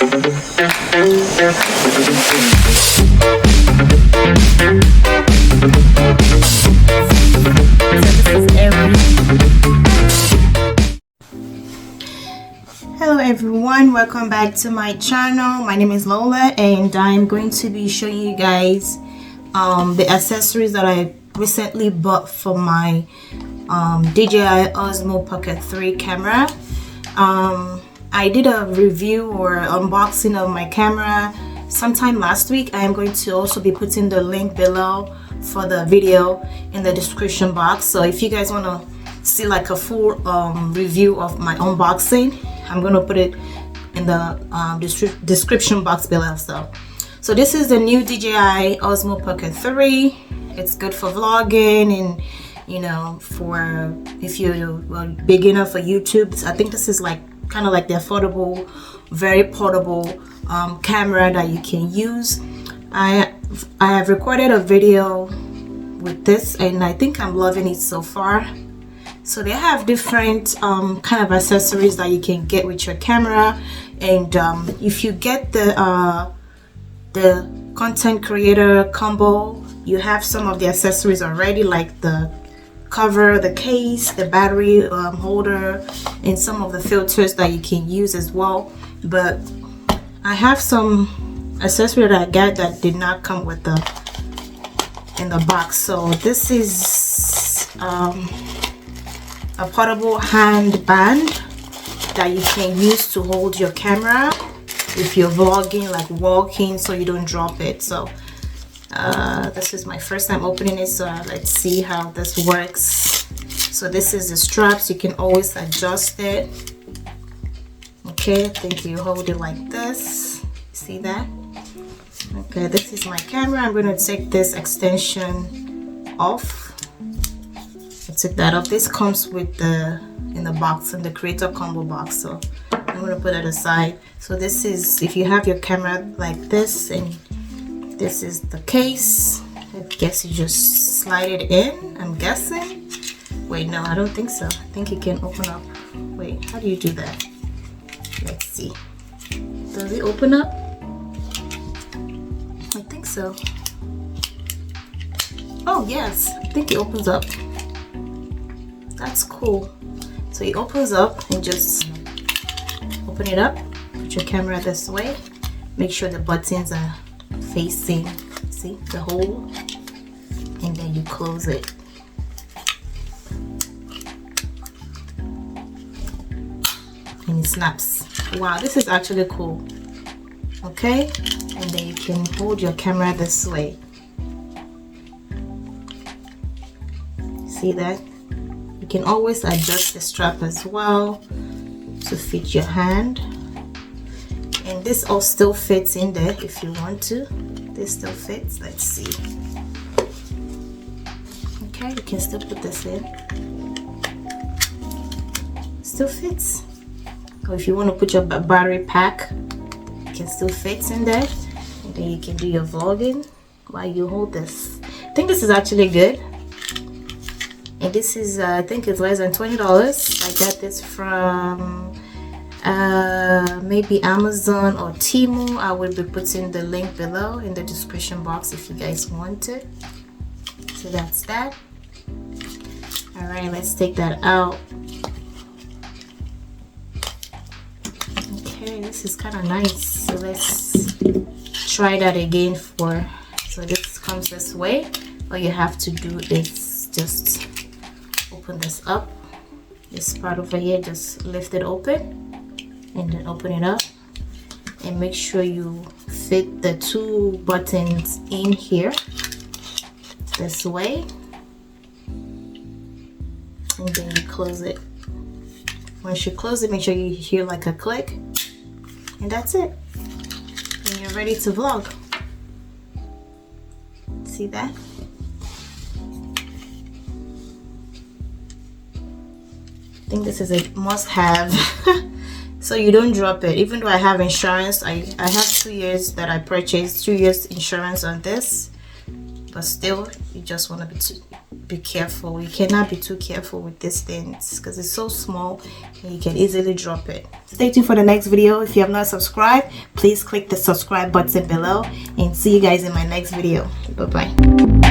Hello everyone, welcome back to my channel. My name is Lola and I'm going to be showing you guys the accessories that I recently bought for my DJI OSMO Pocket 3 camera. I did a review or unboxing of my camera sometime last week. I am going to also be putting the link below for the video in the description box. So if you guys want to see like a full review of my unboxing, I'm going to put it in the description box below. So this is the new DJI OSMO Pocket 3. It's good for vlogging and, you know, for if you're a beginner for YouTube. I think this is like kind of like the affordable, very portable camera that you can use. I have recorded a video with this and I think I'm loving it so far. So they have different kind of accessories that you can get with your camera, and if you get the content creator combo, you have some of the accessories already, like the cover, the case, the battery holder, and some of the filters that you can use as well. But I have some accessory that I got that did not come with in the box. So this is a portable handband that you can use to hold your camera if you're vlogging, like walking, so you don't drop it. So this is my first time opening it, so let's see how this works. So this is the straps. You can always adjust it. Okay, I think you hold it like this. See that? Okay, this is my camera. I'm going to take this extension off. I took that off. This comes with in the box, in the creator combo box, so I'm going to put it aside. So this is if you have your camera like this, and this is the case. I guess you just slide it in, I'm guessing. Wait, no, I don't think so. I think it can open up. Wait, how do you do that? Let's see. Does it open up? I think so. Oh yes, I think it opens up. That's cool. So it opens up and just open it up. Put your camera this way. Make sure the buttons are facing, see, the hole, and then you close it. And it snaps. Wow, this is actually cool. Okay, and then you can hold your camera this way. See that? You can always adjust the strap as well to fit your hand, and this all still fits in there if you want to. This still fits. Let's see. Okay, you can still put this in. Still fits. Or if you want to put your battery pack, it can still fit in there, and then you can do your vlogging while you hold this. I think this is actually good. And this is I think it's less than $20. I got this from maybe Amazon or Temu. I will be putting the link below in the description box if you guys want it. So that's that. All right, let's take that out. Okay, this is kind of nice. So let's try that again. So this comes this way. All you have to do is just open this up, this part over here, just lift it open and then open it up, and make sure you fit the two buttons in here this way, and then you close it. Once you close it, make sure you hear like a click, and that's it, and you're ready to vlog. See that? I think this is a must-have. So you don't drop it. Even though I have insurance, I have 2 years that I purchased, 2 years insurance on this, but still you just want to be careful. You cannot be too careful with these things because it's so small and you can easily drop it. Stay tuned for the next video. If you have not subscribed, please click the subscribe button below, and see you guys in my next video. Bye bye.